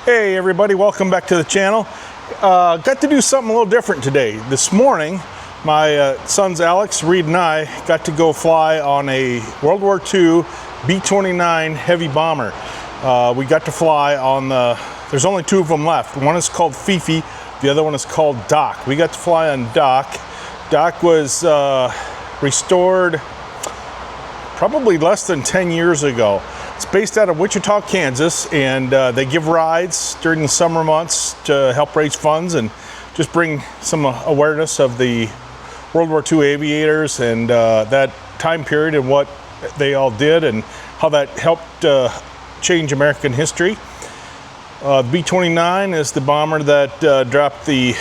Hey everybody, welcome back to the channel. Got to do something a little different today. This morning, my sons Alex, Reed, and I got to go fly on a World War II B-29 heavy bomber. We got to fly on there's only two of them left. One is called Fifi, the other one is called Doc. We got to fly on Doc. Doc was restored probably less than 10 years ago. It's based out of Wichita, Kansas, and they give rides during the summer months to help raise funds and just bring some awareness of the World War II aviators and that time period and what they all did and how that helped change American history. The B-29 is the bomber that dropped the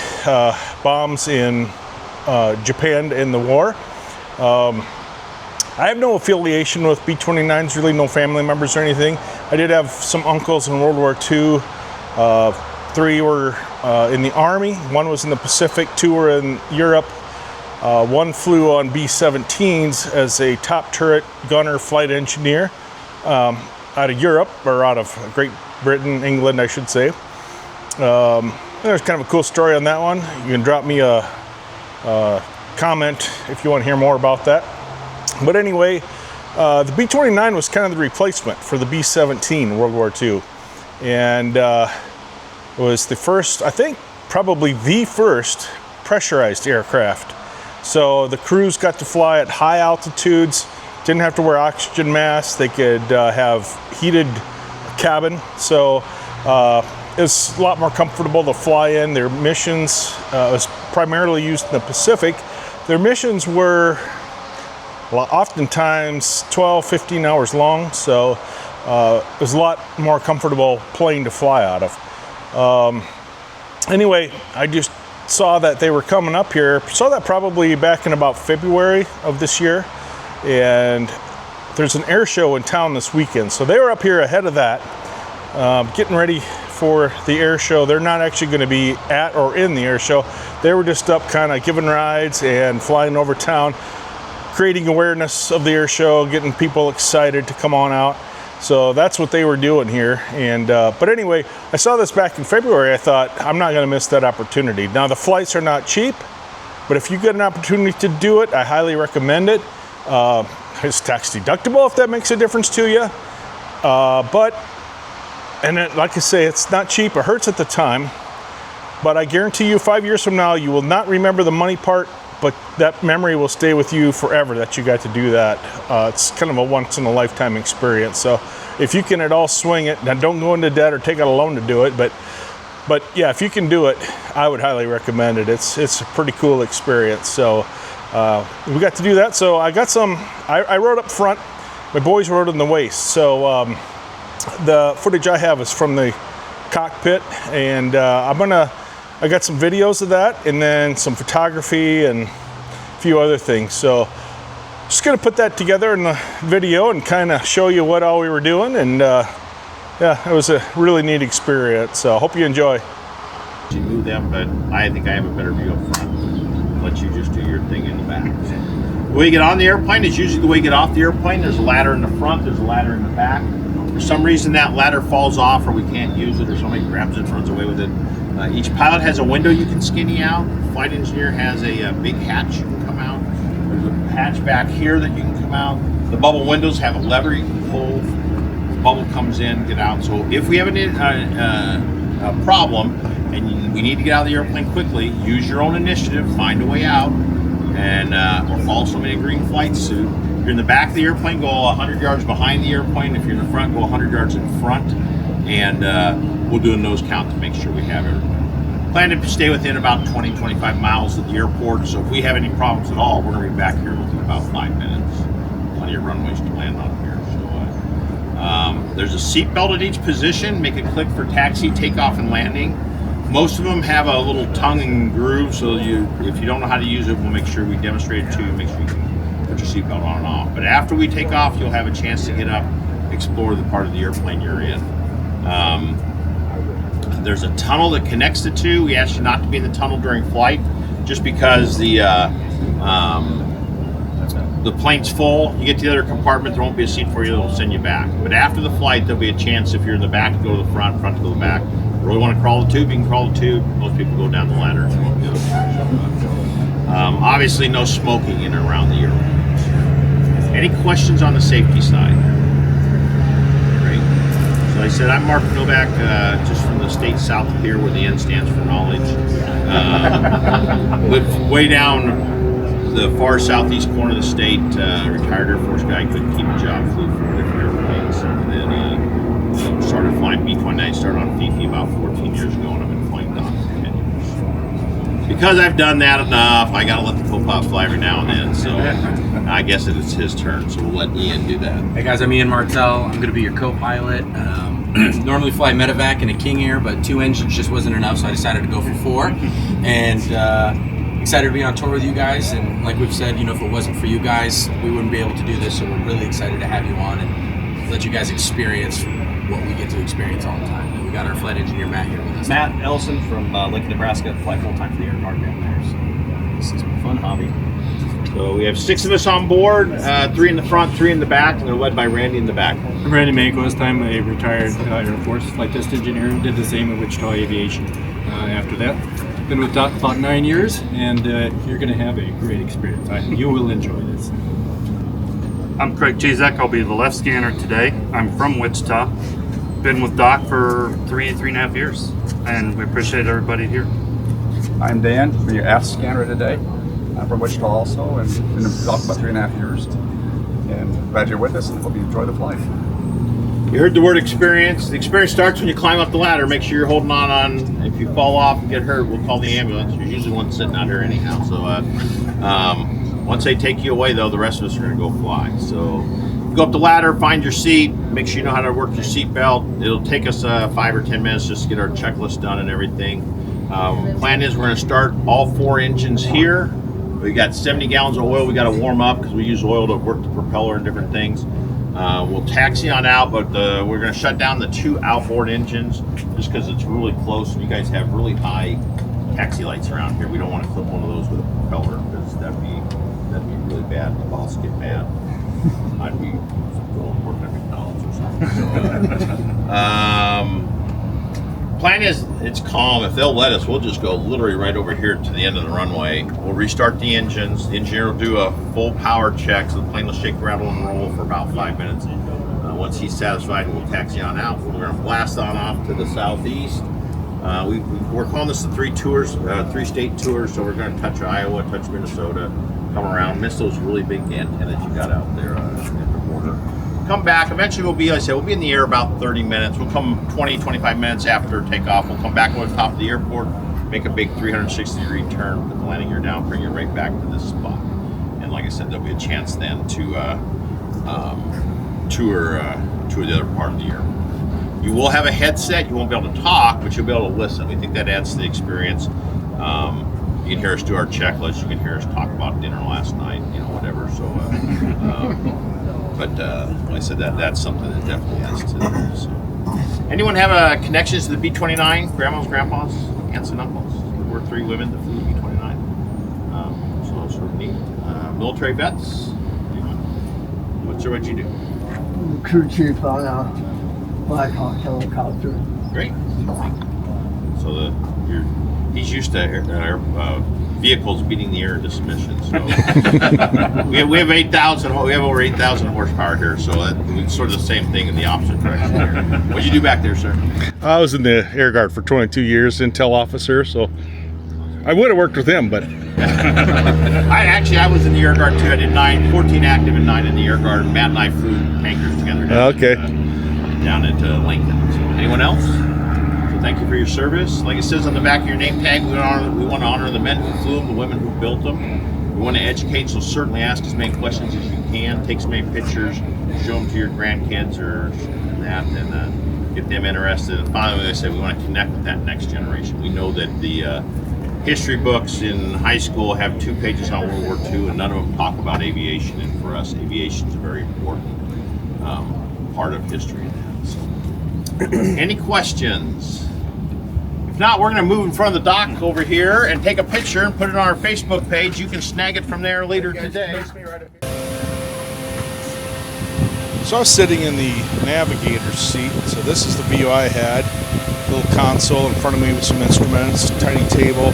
bombs in Japan in the war. I have no affiliation with B-29s, really no family members or anything. I did have some uncles in World War II. Three were in the Army, one was in the Pacific, two were in Europe. One flew on B-17s as a top turret gunner flight engineer out of Europe, or out of Great Britain, England, I should say. There's kind of a cool story on that one. You can drop me a comment if you want to hear more about that. But anyway, the B-29 was kind of the replacement for the B-17 in World War II. And it was the first, I think, probably the first pressurized aircraft. So the crews got to fly at high altitudes, didn't have to wear oxygen masks, they could have heated cabin. So it was a lot more comfortable to fly in. Their missions was primarily used in the Pacific. Their missions were oftentimes 12, 15 hours long, so it was a lot more comfortable plane to fly out of. Anyway, I just saw that they were coming up here. Saw that probably back in about February of this year, and there's an air show in town this weekend, so they were up here ahead of that, getting ready for the air show. They're not actually going to be at or in the air show. They were just up kind of giving rides and flying over town, creating awareness of the air show, getting people excited to come on out. So that's what they were doing here. And but anyway, I saw this back in February. I thought, I'm not going to miss that opportunity. Now the flights are not cheap, but if you get an opportunity to do it, I highly recommend it. It's tax deductible if that makes a difference to you. Like I say, it's not cheap. It hurts at the time, but I guarantee you 5 years from now, you will not remember the money part, but that memory will stay with you forever that you got to do that. It's kind of a once in a lifetime experience. So if you can at all swing it, now don't go into debt or take out a loan to do it, but yeah, if you can do it, I would highly recommend it. It's a pretty cool experience. So we got to do that. So I got I rode up front, my boys rode in the waist. So the footage I have is from the cockpit, and I got some videos of that, and then some photography and a few other things. So just gonna put that together in the video and kind of show you what all we were doing. And yeah, it was a really neat experience. So I hope you enjoy. You move them, but I think I have a better view up front. Let you just do your thing in the back. The way you get on the airplane is usually the way you get off the airplane. There's a ladder in the front, there's a ladder in the back. For some reason that ladder falls off, or we can't use it, or somebody grabs it and runs away with it. Each pilot has a window you can skinny out. The flight engineer has a big hatch you can come out. There's a hatch back here that you can come out. The bubble windows have a lever you can pull. The bubble comes in, get out. So if we have a problem and we need to get out of the airplane quickly, use your own initiative, find a way out, and or follow somebody in a green flight suit. If you're in the back of the airplane, go 100 yards behind the airplane. If you're in the front, go 100 yards in front. And we'll do a nose count to make sure we have everyone. Plan to stay within about 20-25 miles of the airport, so if we have any problems at all, we're going to be back here within about 5 minutes. Plenty of runways to land on here. So there's a seat belt at each position. Make a click for taxi, takeoff, and landing. Most of them have a little tongue and groove, so if you don't know how to use it, we'll make sure we demonstrate it to you, make sure you can put your seat belt on and off. But after we take off, you'll have a chance to get up, explore the part of the airplane you're in. There's a tunnel that connects the two. We ask you not to be in the tunnel during flight, just because the the plane's full, you get to the other compartment, there won't be a seat for you, they'll send you back. But after the flight, there'll be a chance if you're in the back to go to the front to go to the back. Really want to crawl the tube, you can crawl the tube. Most people go down the ladder. Obviously, no smoking in and around the airplanes. Any questions on the safety side? Great. So like I said, I'm Mark Novak, just from the state south of here, where the N stands for knowledge. Live way down the far southeast corner of the state. Retired Air Force guy, couldn't keep a job, flew for different airplanes, and then started flying B-29. Started on Fifi about 14 years ago, and I've been flying Doc for 10 years. Because I've done that enough, I gotta let the co-pilot fly every now and then. So I guess it's his turn. So we'll let Ian do that. Hey guys, I'm Ian Martell. I'm gonna be your co-pilot. Normally fly medevac in a King Air, but 2 engines just wasn't enough, so I decided to go for 4. And excited to be on tour with you guys. And like we've said, if it wasn't for you guys, we wouldn't be able to do this. So we're really excited to have you on and let you guys experience what we get to experience all the time. And we got our flight engineer Matt here with us. Matt Ellison from Lincoln, Nebraska, fly full-time for the Air Guard down there. So this is a fun hobby. So we have 6 of us on board, 3 in the front, 3 in the back, and they're led by Randy in the back. I'm Randy Manko. This time a retired Air Force flight test engineer. Did the same at Wichita Aviation. After that, been with Doc about 9 years, and you're going to have a great experience. You will enjoy this. I'm Craig Chazak. I'll be the left scanner today. I'm from Wichita. Been with Doc for 3.5 years, and we appreciate everybody here. I'm Dan, I'm your aft scanner today. I'm from Wichita also, and been with Doc about 3.5 years. And glad you're with us, and hope you enjoy the flight. You heard the word experience. The experience starts when you climb up the ladder. Make sure you're holding on. If you fall off and get hurt, we'll call the ambulance. There's usually one sitting out here anyhow. So once they take you away, though, the rest of us are going to go fly. So go up the ladder, find your seat. Make sure you know how to work your seat belt. It'll take us 5 or 10 minutes just to get our checklist done and everything. Plan is we're going to start all 4 engines here. We got 70 gallons of oil we got to warm up because we use oil to work the propeller and different things. We'll taxi on out, but we're going to shut down the 2 outboard engines just because it's really close. You guys have really high taxi lights around here. We don't want to clip one of those with a propeller because that'd be really bad. The boss get mad. I'd be going working at McDonald's or something. Plan is it's calm. If they'll let us, we'll just go literally right over here to the end of the runway. We'll restart the engines. The engineer will do a full power check, so the plane will shake, rattle, and roll for about 5 minutes. Once he's satisfied, we'll taxi on out. We're going to blast on off to the southeast. We're calling this the 3 tours, 3 state tours. So we're going to touch Iowa, touch Minnesota, come around, miss those really big antennas you got out there at the border. Come back. Eventually we'll be, like I said, we'll be in the air about 30 minutes. We'll come 20, 25 minutes after takeoff. We'll come back over the top of the airport, make a big 360-degree turn, put the landing gear down, bring you right back to this spot. And like I said, there'll be a chance then to tour the other part of the air. You will have a headset. You won't be able to talk, but you'll be able to listen. We think that adds to the experience. You can hear us do our checklist. You can hear us talk about dinner last night, whatever. So, but like I said, that's something that definitely adds to it. So. Anyone have connections to the B-29? Grandmas, grandpas, aunts and uncles? We're 3 women that flew the B-29. So it's sort of neat. Military vets? What'd you do? Crew chief on a Black Hawk helicopter. Great. So he's used to vehicles beating the air into submission. So we have 8,000. We have over 8,000 horsepower here. So it's sort of the same thing in the opposite direction here. What'd you do back there, sir? I was in the Air Guard for 22 years, intel officer, so I would have worked with him, but I was in the Air Guard too. I did 14 active and 9 in the Air Guard. Matt and I flew tankers together down into Lincoln. So anyone else? So thank you for your service. Like it says on the back of your name tag, we want to honor the men who flew them, the women who built them. We want to educate, so certainly ask as many questions as you can. Take as many pictures, show them to your grandkids or that, and get them interested. And finally, like I said, we want to connect with that next generation. We know that the history books in high school have 2 pages on World War II, and none of them talk about aviation. And for us, aviation is a very important part of history. So. Any questions? If not, we're going to move in front of the dock over here and take a picture and put it on our Facebook page. You can snag it from there later today. So I was sitting in the navigator's seat. So this is the view I had. Little console in front of me with some instruments, tiny table.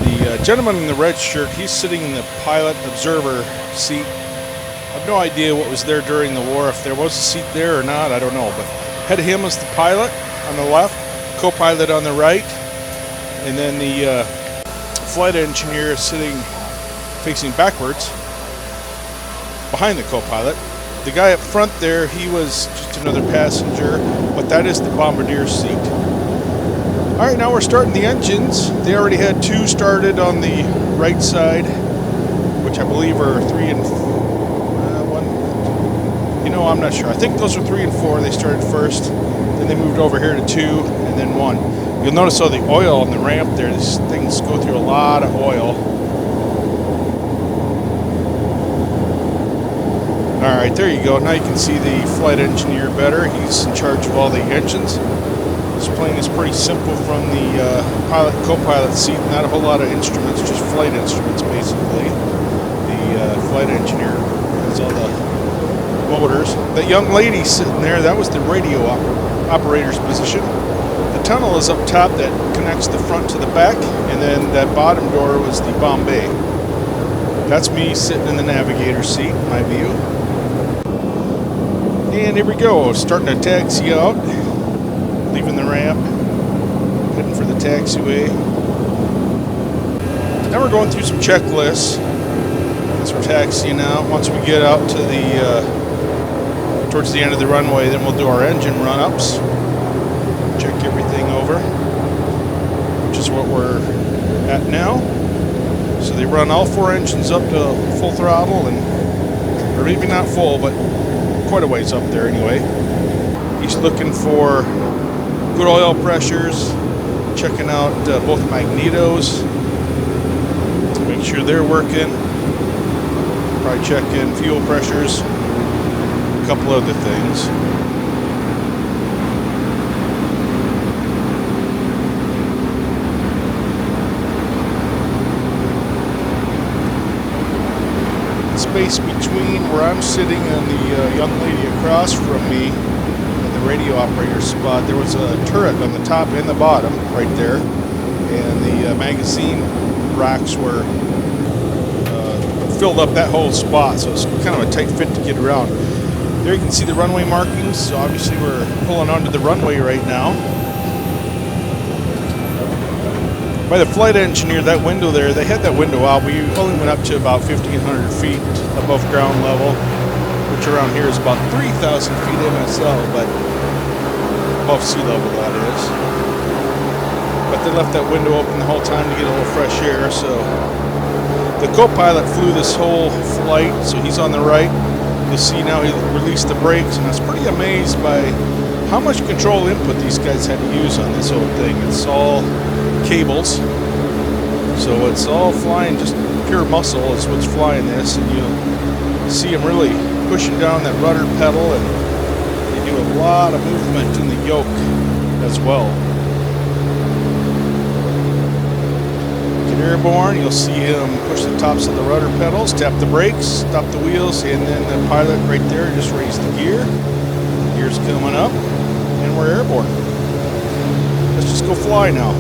The gentleman in the red shirt, he's sitting in the pilot observer seat. I have no idea what was there during the war, if there was a seat there or not, I don't know. But ahead of him was the pilot on the left, co-pilot on the right, and then the flight engineer is sitting facing backwards behind the co-pilot. The guy up front there, he was just another passenger, but that is the bombardier seat. All right, now we're starting the engines. They already had 2 started on the right side, which I believe are 3 and 1. You know, I'm not sure. I think those are 3 and 4. They started first, then they moved over here to 2, and then 1. You'll notice all the oil on the ramp there. These things go through a lot of oil. Alright, there you go. Now you can see the flight engineer better. He's in charge of all the engines. This plane is pretty simple from the pilot, co-pilot seat. Not a whole lot of instruments, just flight instruments basically. The flight engineer has all the motors. That young lady sitting there, that was the radio operator's position. The tunnel is up top that connects the front to the back, and then that bottom door was the bomb bay. That's me sitting in the navigator seat, my view. And here we go, starting to taxi out, leaving the ramp, heading for the taxiway. Now we're going through some checklists as we're taxiing out. Once we get out to the towards the end of the runway, then we'll do our engine run-ups, check everything over, which is what we're at now. So they run all 4 engines up to full throttle, or maybe not full, but quite a ways up there anyway. He's looking for good oil pressures, checking out both magnetos to make sure they're working, probably checking fuel pressures, a couple other things. Space between where I'm sitting and the young lady across from me at the radio operator spot, there was a turret on the top and the bottom right there, and the magazine racks were filled up that whole spot, so it's kind of a tight fit to get around. There you can see the runway markings, so obviously we're pulling onto the runway right now. By the flight engineer, that window there, they had that window out. We only went up to about 1,500 feet above ground level, which around here is about 3,000 feet MSL, but above sea level that is. But they left that window open the whole time to get a little fresh air, so the co-pilot flew this whole flight, so he's on the right. You'll see now he released the brakes, and I was pretty amazed by how much control input these guys had to use on this whole thing. It's all cables, so it's all flying, just pure muscle is what's flying this, and you'll see them really pushing down that rudder pedal, and they do a lot of movement in the yoke as well. Get airborne, you'll see him push the tops of the rudder pedals, tap the brakes, stop the wheels, and then the pilot right there just raised the gear. Gear's coming up, and we're airborne. Let's just go fly now.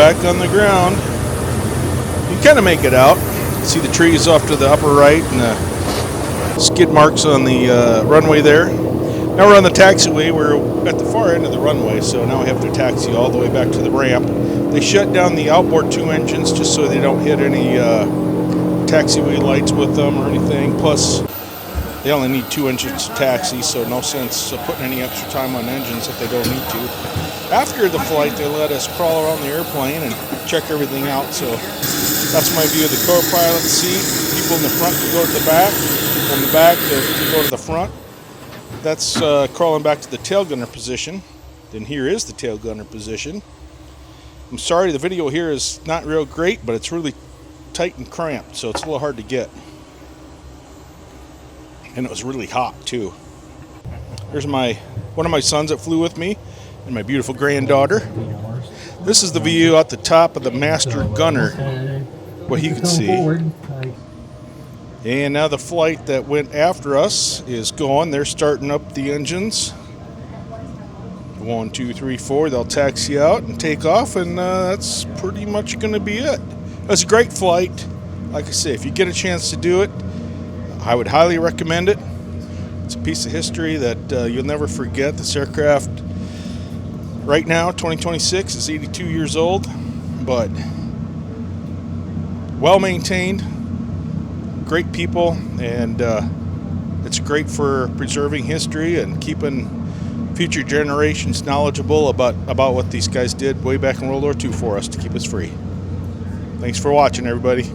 back on the ground. You kind of make it out. See the trees off to the upper right and the skid marks on the runway there. Now we're on the taxiway. We're at the far end of the runway, so now we have to taxi all the way back to the ramp. They shut down the outboard 2 engines just so they don't hit any taxiway lights with them or anything. Plus, they only need 2 engines to taxi, so no sense putting any extra time on engines if they don't need to. After the flight, they let us crawl around the airplane and check everything out. So that's my view of the co-pilot seat. People in the front can go to the back. People in the back can go to the front. That's crawling back to the tail gunner position. Then here is the tail gunner position. I'm sorry, the video here is not real great, but it's really tight and cramped, so it's a little hard to get. And it was really hot too. Here's one of my sons that flew with me and my beautiful granddaughter. This is the view at the top of the master gunner, what he could see. And now the flight that went after us is gone. They're starting up the engines. 1, 2, 3, 4. They'll taxi out and take off, and that's pretty much going to be it. It was a great flight. Like I say, if you get a chance to do it, I would highly recommend it. It's a piece of history that you'll never forget. This aircraft, right now, 2026, is 82 years old, but well maintained, great people, and it's great for preserving history and keeping future generations knowledgeable about what these guys did way back in World War II for us to keep us free. Thanks for watching, everybody.